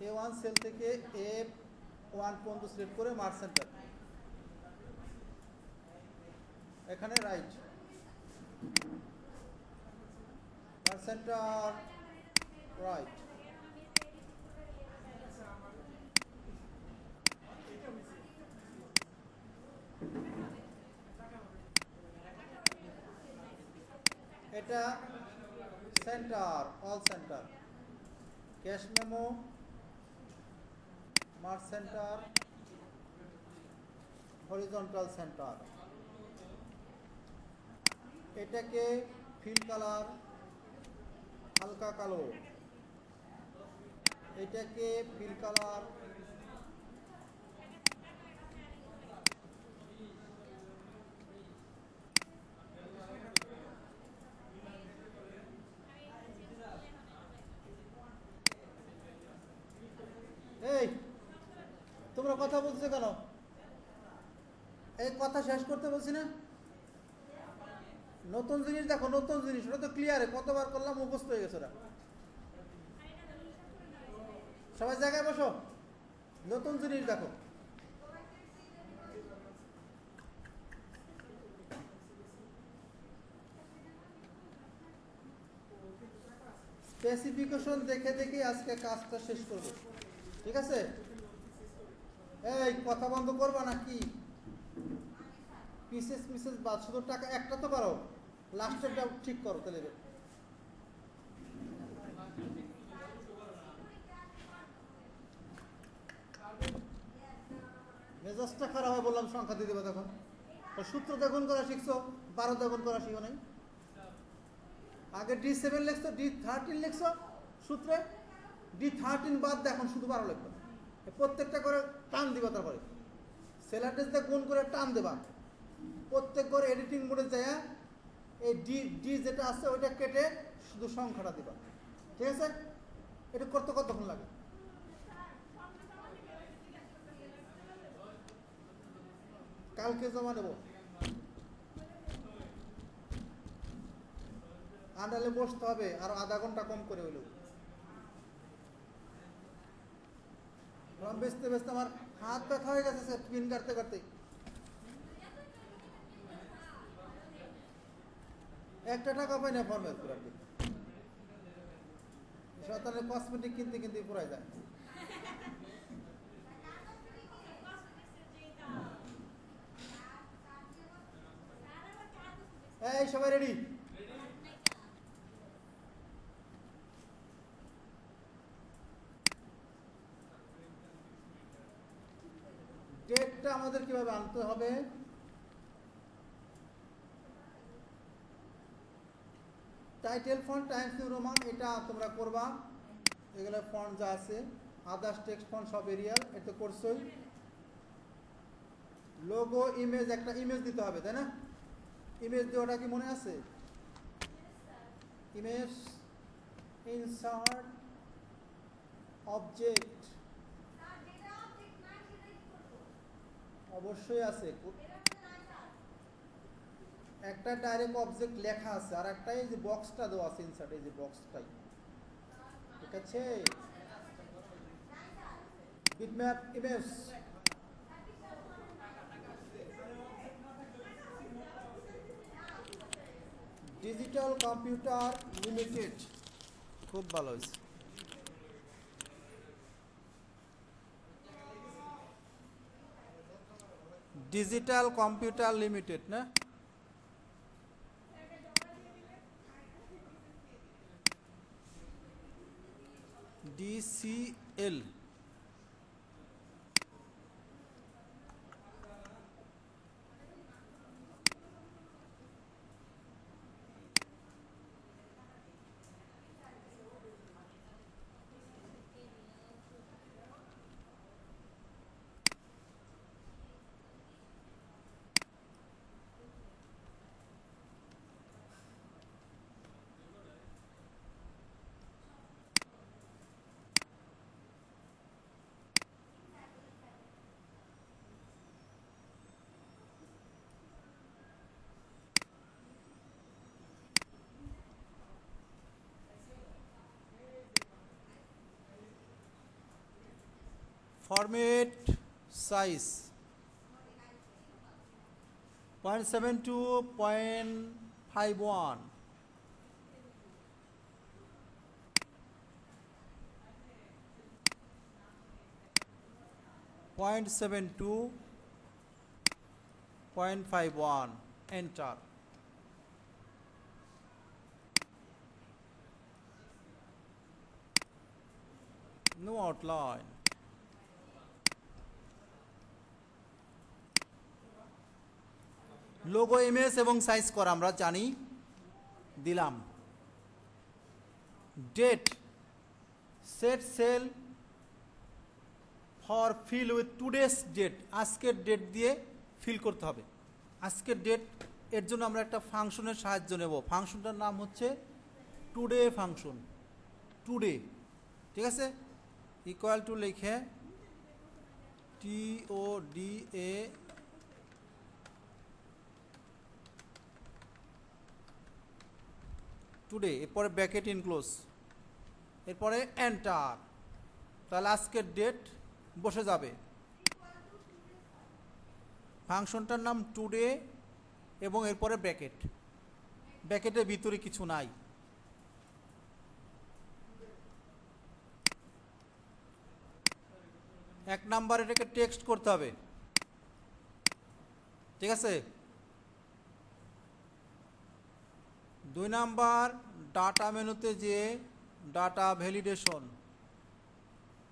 A1 sell থেকে A1 পর্যন্ত select করে মার্জ সেন্টার, এখানে রাইট মার্জ সেন্টার রাইট। এটা centre, all centre, cash memo, merge centre, horizontal centre. এটাকে fill colour হালকা কালো, এটাকে ফিল কালার এই তোমরা কথা বলছো কেন? এই কথা শেষ করতে বলছি না? নতুন জিনিস দেখো, নতুন জিনিস, ওটা তো ক্লিয়ারে কতবার করলাম, মুখস্থ হয়ে গেছে ওরা। সবাই জায়গায় বসো, নতুন জিনিস দেখো। স্পেসিফিকেশন দেখে দেখে আজকে কাজটা শেষ করব, ঠিক আছে? এই কথা বন্ধ করবা নাকি? পিসেস মিসেস বাদ, শুধু টাকা একটা তো পারো, লাস্টেরটা ঠিক করো তাহলে। মেজাজটা খারাপ হয় বললাম সংখ্যা দিয়ে দেবে তখন। সূত্র দেখুন করা শিখছো, 12 দেখুন করা শিখো নাই। আগে D7 লিখছো, D13 লিখছো সূত্রে, D13 বাদ দেখুন শুধু 12 লিখবে। প্রত্যেকটা করে টান দিবা, তারপরে সেলার দিয়ে গুণ করে টান দেবা। প্রত্যেক করে এডিটিং মোডে যায় এই ডি যেটা আছে ওইটা কেটে শুধু সংখ্যাটা দিবা, ঠিক আছে? এটা করতে কতক্ষণ লাগে? কালকে জমা দেবো। আন্ডালে বসতে হবে আর আধা ঘন্টা কম করে হইলেও। বেচতে বেচতে আমার হাত ব্যথা হয়ে গেছে পিন কাটতে কাটতে। একটা টাকা পাই না ফর্মের পুরো। শয়তানের কসমেটিক কিনতে কিনতে পুরাই যায়। এই সবাই রেডি? ডেটটা আমাদের কিভাবে আনতে হবে? Title font Times new Roman, এটা তোমরা করবা। এগুলো ফন্ট যা আছে, আদার্স টেক্সট ফন্ট সব এরিয়াল, এটা করছোই। লোগো ইমেজ, একটা ইমেজ দিতে হবে তাই না? ইমেজ দেওয়াটা কি মনে আছে? ইমেজ ইনসার্ট অবজেক্ট, অবশ্যই আছে। একটা ডাইরেক্ট অবজেক্ট লেখা আছে, আর একটা এই যে বক্সটা দেওয়া আছে ইনসার্ট, এই যে বক্সটাই, ঠিক আছে? Bitmap image, digital computer limited, খুব ভালো হয়েছে। ডিজিটাল কম্পিউটার লিমিটেড না? DCL। format size 0.7 to 0.51, .72, 0.51, enter. No outline. Logo image এবং সাইজ করা আমরা জানি, দিলাম। Date, set cell for fill with today's date, আজকের ডেট দিয়ে ফিল করতে হবে। আজকের ডেট, এর জন্য আমরা একটা ফাংশনের সাহায্য নেব। ফাংশনটার নাম হচ্ছে টুডে ফাংশন। টুডে, ঠিক আছে, ইকুয়াল টু লিখে TODA টুডে, এরপরে ব্র্যাকেট ইনক্লোজ, এরপরে এন্টার। তাহলে আজকের ডেট বসে যাবে। ফাংশনটার নাম টুডে এবং এরপরে ব্র্যাকেট, ব্র্যাকেটের ভিতরে কিছু নাই। এক নাম্বার এটাকে টেক্সট করতে হবে, ঠিক আছে। 2 নাম্বার ডাটা মেনুতে যে data validation,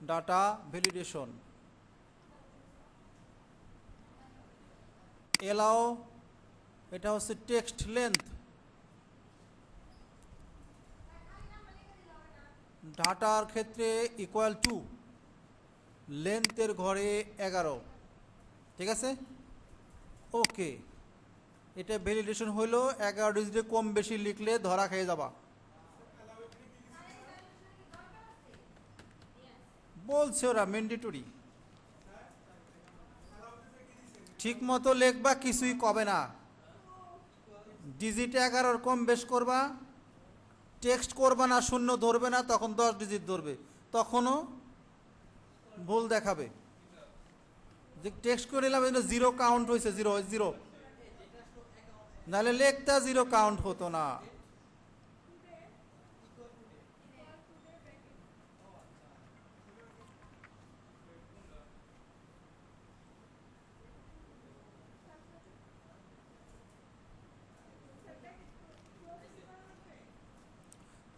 data validation allow, এটা হচ্ছে টেক্সট লেন্থ, ডাটার ক্ষেত্রে ইকুয়াল টু লেন্থের ঘরে 11, ঠিক আছে। ওকে, এটা ভ্যালিডেশন হলো। 11 ডিজিটে কম বেশি লিখলে ধরা খেয়ে যাবা। বলছে ওরা ম্যান্ডেটরি, ঠিক মতো লিখবা, কিছুই কবে না। ডিজিট 11 কম বেশ করবা, টেক্সট করবা না, শূন্য ধরবে না, তখন 10 ডিজিট ধরবে, তখনও ভুল দেখাবে। যে টেক্সট করে নিলাম, জিরো কাউন্ট হয়েছে, জিরো জিরো, নাহলে লেখটা জিরো কাউন্ট হতো না।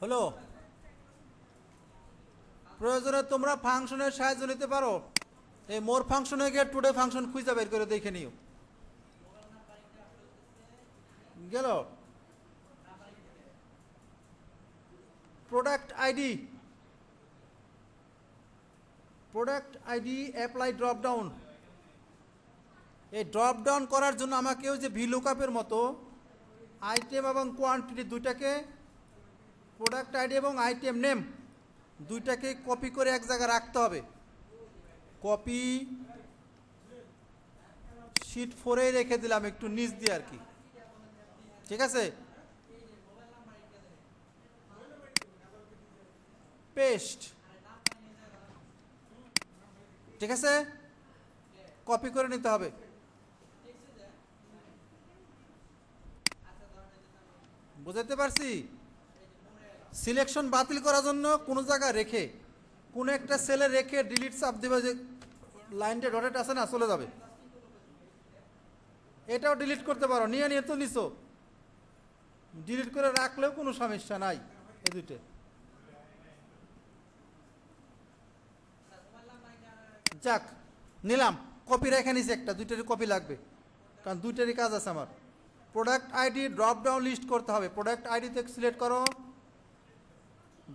হলো, প্রয়োজনে তোমরা ফাংশনের সাহায্য নিতে পারো। এই মোর ফাংশনে গিয়ে টুডে ফাংশন খুঁজে বের করে দেখে নিও। গেল product ID, product ID apply drop down. এই ড্রপ ডাউন করার জন্য আমাকে ওই যে ভিলুকআপের মতো আইটেম এবং কোয়ান্টিটি দুইটাকে, প্রোডাক্ট আইডি এবং আইটেম নেম দুইটাকে কপি করে এক জায়গায় রাখতে হবে। কপি শীট 4 রেখে দিলাম একটু নিচ দিয়ে আর কি, ঠিক আছে। পেস্ট, ঠিক আছে, কপি করে নিতে হবে। বুঝাতে পারছি? সিলেকশন বাতিল করার জন্য কোনো জায়গায় রেখে, কোনো একটা সেলে রেখে ডিলিট চাপ দেবে, যে লাইনটা ডটেড আছে না, চলে যাবে। এটাও ডিলিট করতে পারো, নিয়ে নিয়ে তো নিছো, ডিলিট করে রাখলেও কোনো সমস্যা নাই। এই দুইটা যাক নিলাম, কপি রেখে নিছি একটা, দুইটারই কপি লাগবে, কারণ দুইটারই কাজ আছে আমার। Product ID drop down list করতে হবে। প্রোডাক্ট আইডি থেকে সিলেক্ট করো,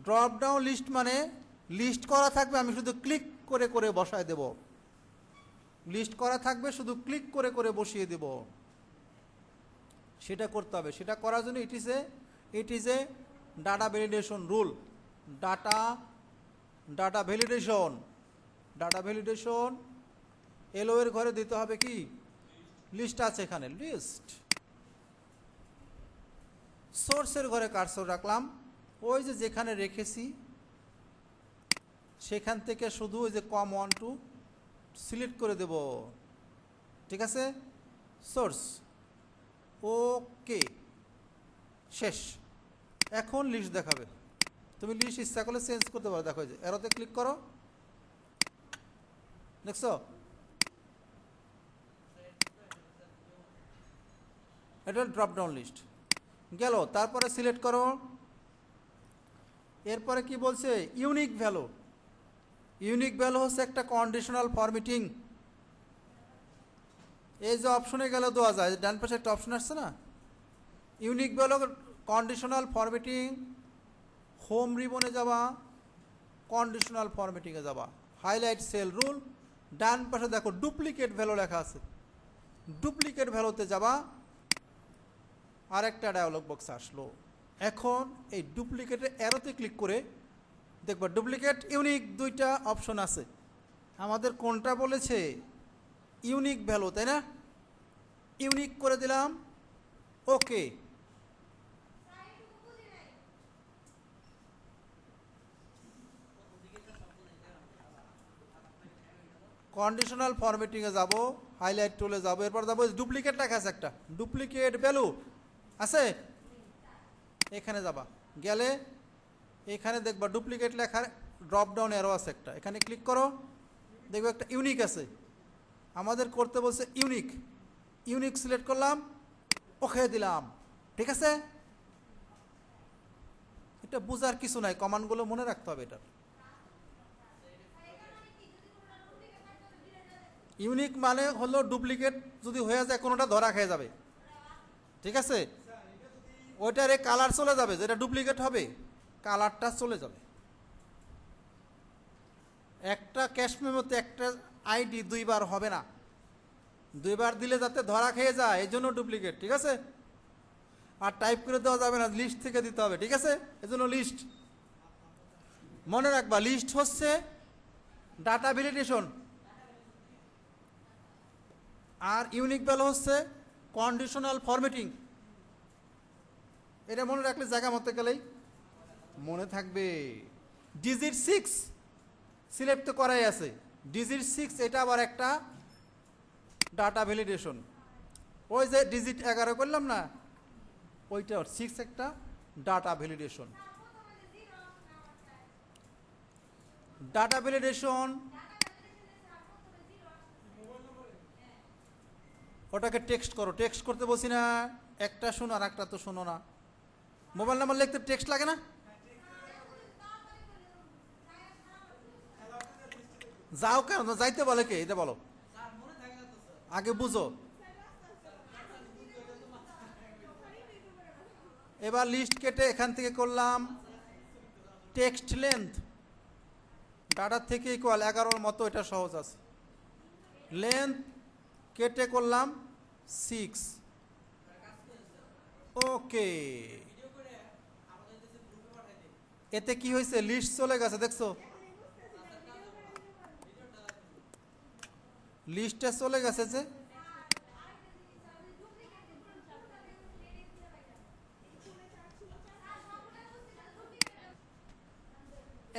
ড্রপ ডাউন লিস্ট মানে লিস্ট করা থাকবে, আমি শুধু ক্লিক করে করে বসায় দেব। লিস্ট করা থাকবে, শুধু ক্লিক করে করে বসিয়ে দেব, সেটা করতে হবে। সেটা করার জন্য it is a data validation rule. Data validation এলো এর ঘরে দিতে হবে কি, লিস্ট আছে এখানে, লিস্ট। সোর্সের ঘরে কার্সর রাখলাম, ওই যে যেখানে রেখেছি সেখান থেকে শুধু ওই যে কম 1 to সিলেক্ট করে দেব, ঠিক আছে, সোর্স, ওকে, শেষ। এখন লিস্ট দেখাবে, তুমি লিস্ট ইচ্ছা করলে চেঞ্জ করতে পারো। দেখো যে এরোতে ক্লিক করো, দেখছো এটা ড্রপ ডাউন লিস্ট গেল। তারপরে সিলেক্ট করো, এরপরে কি বলছে, ইউনিক ভ্যালু। ইউনিক ভ্যালু হচ্ছে একটা কন্ডিশনাল ফরম্যাটিং। এই যে অপশনে গেলে দেওয়া যায়, ডান পাশে একটা অপশন আসছে না, unique value conditional formatting, home রিবনে যাবা, কন্ডিশনাল ফরম্যাটিংয়ে যাবা, হাইলাইট সেল রুল, ডান পাশে দেখো ডুপ্লিকেট ভ্যালু লেখা আছে, ডুপ্লিকেট ভ্যালুতে যাবা, আরেকটা ডায়ালগ বক্স আসলো। এখন এই ডুপ্লিকেটের অ্যারোতে ক্লিক করে দেখবা ডুপ্লিকেট ইউনিক দুইটা অপশন আছে। আমাদের কোনটা বলেছে, ইউনিক ভ্যালু, তাই না? ইউনিক করে দিলাম, ওকে। কন্ডিশনাল ফরম্যাটিংয়ে যাব, হাইলাইট টুলে যাব, এরপর যাবো ডুপ্লিকেট লেখা আছে একটা, ডুপ্লিকেট ভ্যালু আছে, এখানে যাবা, গেলে এখানে দেখবা ডুপ্লিকেট লেখার ড্রপ ডাউন অ্যারো আছে একটা, এখানে ক্লিক করো, দেখবে একটা ইউনিক আছে। আমাদের করতে বলছে ইউনিক, ইউনিক সিলেক্ট করলাম, ওকে দিলাম, ঠিক আছে। এটা বোঝার কিছু নাই, কমান্ডগুলো মনে রাখতে হবে। এটার ইউনিক মানে হলো ডুপ্লিকেট যদি হয়ে যায় কোনোটা ধরা খেয়ে যাবে, ঠিক আছে। ওইটারে কালার চলে যাবে, যেটা ডুপ্লিকেট হবে কালারটা চলে যাবে। একটা ক্যাশ মেমোতে একটা আইডি দুইবার হবে না, দুইবার দিলে যাতে ধরা খেয়ে যায় এই জন্য ডুপ্লিকেট, ঠিক আছে। আর টাইপ করে দেওয়া যাবে না, লিস্ট থেকে দিতে হবে, ঠিক আছে। এজন্য লিস্ট মনে রাখবা, লিস্ট হচ্ছে ডাটা ভ্যালিডেশন, আর ইউনিক ভ্যালু হচ্ছে কন্ডিশনাল ফরম্যাটিং। এটা মনে রাখলে জায়গা মতো গেলেই মনে থাকবে। ডিজিট 6 সিলেক্ট তো করাই আছে, ডিজিট 6 এটা আবার একটা ডাটা ভ্যালিডেশন। ওই যে ডিজিট 11 করলাম না, ওইটা 6 একটা ডাটা ভ্যালিডেশন। ডাটা ভ্যালিডেশন ওটাকে টেক্সট করো, টেক্সট করতে বলছি না, একটা শোনো আর একটা তো শোনো না। মোবাইল নাম্বার লিখতে টেক্সট লাগে না? যাও কেন, যাইতে বলে কে, এটা বলো আগে, বুঝো। এবার লিস্ট কেটে এখান থেকে করলাম টেক্সট লেন্থ, ডাটার থেকে ইকুয়াল 11-র মতো, এটা সহজ আছে। লেন্থ কেটে করলাম 6, ওকে। এতে কি হয়েছে, লিস্ট চলে গেছে, দেখছো লিস্টে চলে গেছে। যে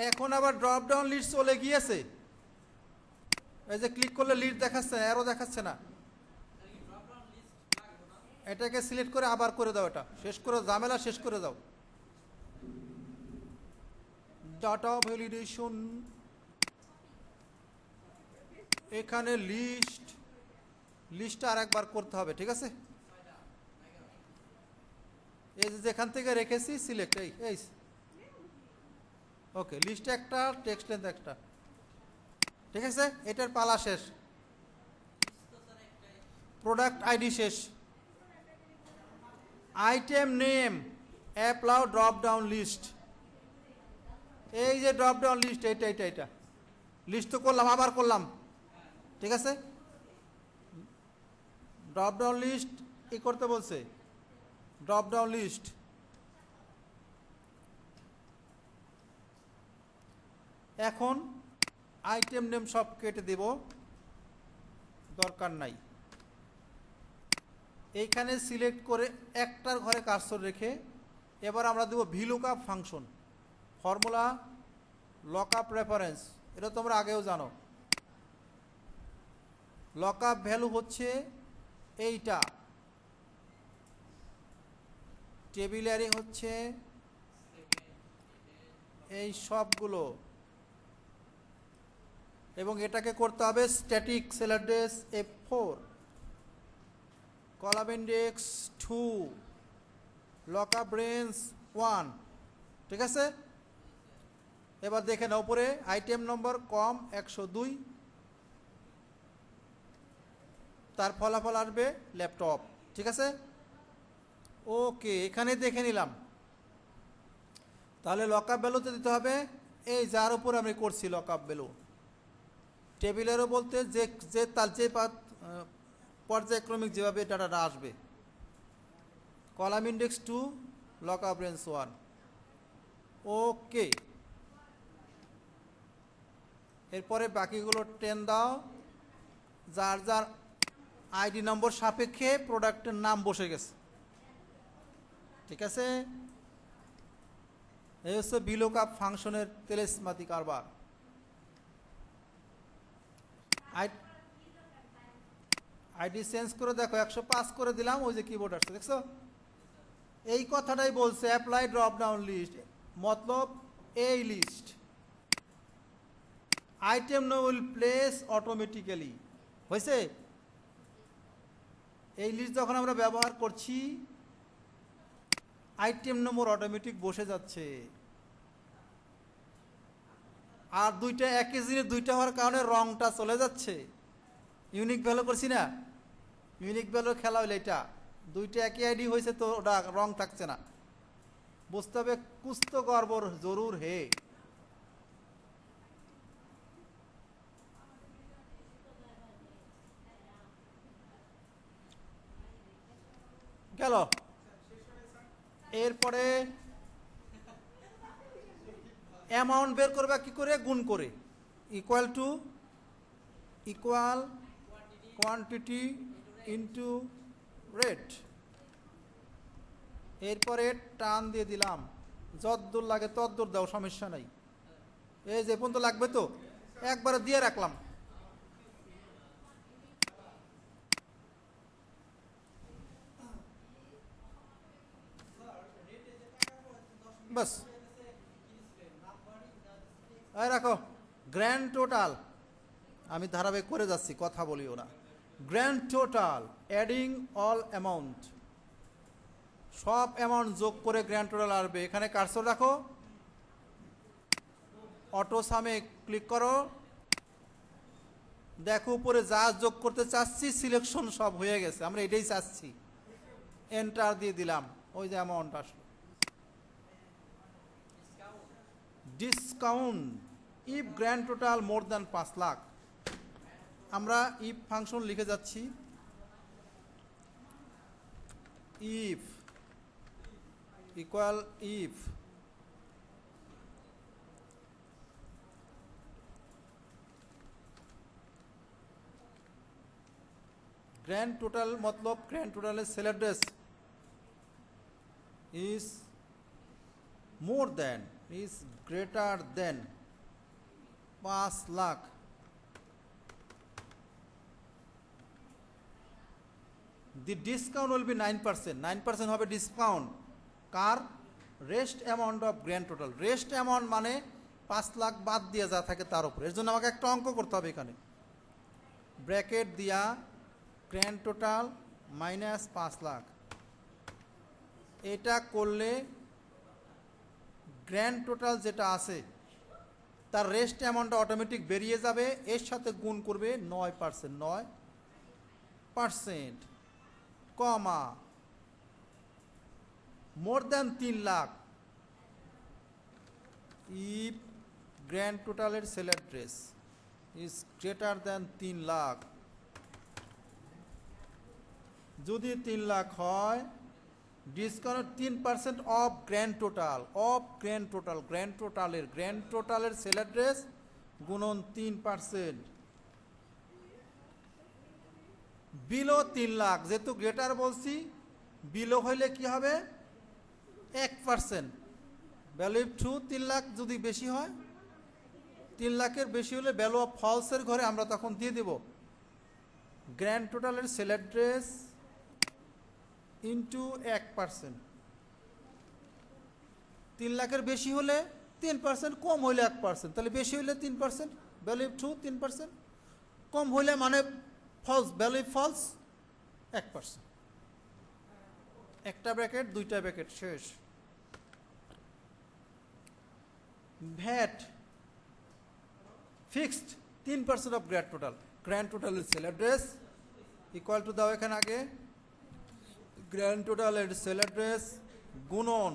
এখন আবার ড্রপ ডাউন লিস্ট চলে গিয়েছে, এই যে ক্লিক করলে লিস্ট দেখাচ্ছে, আরও দেখাচ্ছে না। এটাকে সিলেক্ট করে আবার করে দাও, এটা শেষ করে ঝামেলা শেষ করে দাও। ডাটা ভ্যালিডেশন, এখানে লিস্টটা আর একবার করতে হবে, ঠিক আছে। এই যে যেখান থেকে রেখেছি সিলেক্ট, এই ওকে, লিস্টে একটা, টেক্সট লেন্থ একটা, ঠিক আছে। এটার পালা শেষ, প্রোডাক্ট আইডি শেষ, item name, apply drop down list. এই যে ড্রপ ডাউন লিস্ট, এটা লিস্ট তো করলাম, আবার করলাম, ঠিক আছে। ড্রপ ডাউন লিস্ট ই করতে বলছে, ড্রপ ডাউন লিস্ট। এখন আইটেম নেম সব কেটে দেব, দরকার নাই। এইখানে সিলেক্ট করে একটার ঘরে কার্সর রেখে এবার আমরা দেব V lookup function, formula lookup reference, এটা তোমরা আগেও জানো। লক আপ ভ্যালু হচ্ছে এইটা, টেবিল অ্যারে হচ্ছে এই সবগুলো, এবং এটাকে করতে হবে static sell address F4, column index 2, lock up range 1। ঠিক আছে, এবার দেখেন উপরে আইটেম নম্বর কম 102, তার ফলাফল আসবে ল্যাপটপ। ঠিক আছে, ওকে, এখানে দেখে নিলাম। তাহলে লক আপ ভ্যালুতে দিতে হবে এই যার উপর আমি করছি লক আপ ভ্যালু, টেবিলেরও বলতে যে যে তার যে পর্যায়ক্রমিক যেভাবে ডাটাটা আসবে, column index 2, lock up range 1। ওকে, এরপরে বাকিগুলো 10 দাও, যার যার আইডি নম্বর সাপেক্ষে প্রোডাক্টের নাম বসে গেছে। ঠিক আছে, এই হচ্ছে VLOOKUP ফাংশনের তেলেসমাতি কারবার। আইডি চেঞ্জ করে দেখো, 105 করে দিলাম, ওই যে কিবোর্ড আসছে দেখছো, এই কথাটাই বলছে অ্যাপ্লাই ড্রপ ডাউন লিস্ট, মতলব এই list item no will place automatically. হয়েছে, এই লিস্ট যখন আমরা ব্যবহার করছি আইটেম নম্বর অটোমেটিক বসে যাচ্ছে। আর দুইটা একই জিনিস দুইটা হওয়ার কারণে রংটা চলে যাচ্ছে। ইউনিক ভ্যালু করছি না, ইউনিক ভ্যালু খেলা হইলে এটা দুইটা একই আইডি হয়েছে তো ওটা রং থাকছে না। বুঝতে হবে কুছ তো গড়বড় জরুর হে। গেল, এরপরে অ্যামাউন্ট বের করবা কি করে, গুণ করে, equal to equal quantity into rate. এরপরে টান দিয়ে দিলাম, যতদূর লাগে ততদূর দাও, সমস্যা নাই। এই যে পর্যন্ত লাগবে তো একবারে দিয়ে রাখলাম। বাস, রাখো। গ্র্যান্ড টোটাল আমি ধারাবাহিক করে যাচ্ছি, কথা বলিও না। Grand total adding all amount, সব অ্যামাউন্ট যোগ করে গ্র্যান্ড টোটাল আসবে। এখানে কার্সর রাখো, অটো সামে ক্লিক করো, দেখো উপরে যা যোগ করতে চাচ্ছি সিলেকশন সব হয়ে গেছে, আমরা এটাই চাচ্ছি। এন্টার দিয়ে দিলাম, ওই যে অ্যামাউন্ট আসলো। Discount if grand total more than 5 lakh, আমরা ইফ ফাংশন লিখে যাচ্ছি। If equal if grand total মতলব গ্র্যান্ড টোটালের cell address is more than is greater than 5 lakh. The discount will be 9%, 9% হবে ডিসকাউন্ট কার, rest amount of grand total. Rest amount মানে 5 লাখ বাদ দিয়ে যা থাকে তার উপরে। এর জন্য আমাকে একটা অঙ্ক করতে হবে, এখানে ব্র্যাকেট দিয়া গ্র্যান্ড টোটাল মাইনাস 5 লাখ। এটা করলে গ্র্যান্ড টোটাল যেটা আছে তার রেস্ট অ্যামাউন্টটা অটোমেটিক বেরিয়ে যাবে, এর সাথে গুণ করবে 9%, 9%, কমা more than 3 lakh if grand টোটালের cell address is greater than 3 lakh. যদি 3 লাখ হয়, discount 3% of grand total, of grand total, grand টোটালের সেল অ্যাড্রেস গুণন 3%। বিলো 3 লাখ, যেহেতু গ্রেটার বলছি, বিলো হইলে কি হবে 1%। ভ্যালু অফ ট্রু 3 লাখ যদি বেশি হয়, 3 লাখের বেশি হলে ভ্যালু অফ ফলসের ঘরে আমরা তখন দিয়ে দেব গ্র্যান্ড টোটালের সেল অ্যাড্রেস ইন্টু 1%। 3 লাখের বেশি হলে 3%, কম হলে 1%, তাহলে বেশি হলে 3%, ভ্যালু ট্রু 3%, কম হলে মানে ফলস, ভ্যালু ফলস 1%। একটা ব্র্যাকেট, দুইটা ব্র্যাকেট, শেষ। VAT fixed 3% of grand total. Grand টোটালের সেল অ্যাড্রেস ইকুয়াল টু দাও এখানে আগে গ্র্যান্ড টোটালের সেল অ্যাড্রেস গুণন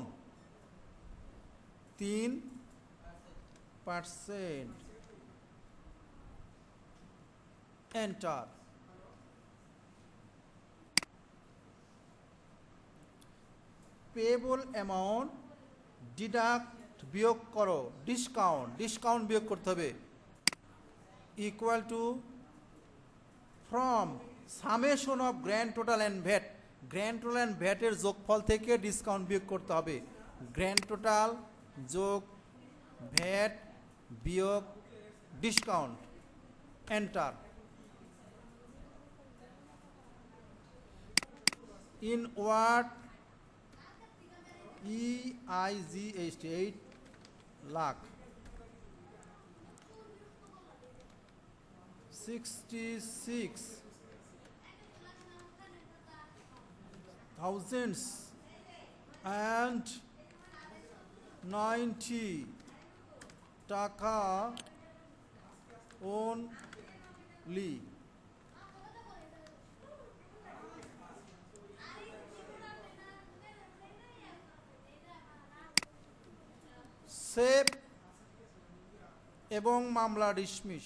3%, এন্টার। পেয়েবল অ্যামাউন্ট ডিডাক্ট বিয়োগ করো, ডিসকাউন্ট বিয়োগ করতে হবে, equal to from summation of grand total and VAT. Grand total and ভ্যাটের যোগফল থেকে ডিসকাউন্ট বিয়োগ করতে হবে। গ্র্যান্ড টোটাল যোগ ভ্যাট বিয়োগ discount, enter. In word EIGHT 8 lakh 66,090 টাকা only। সেভ এবং মামলা ডিসমিস।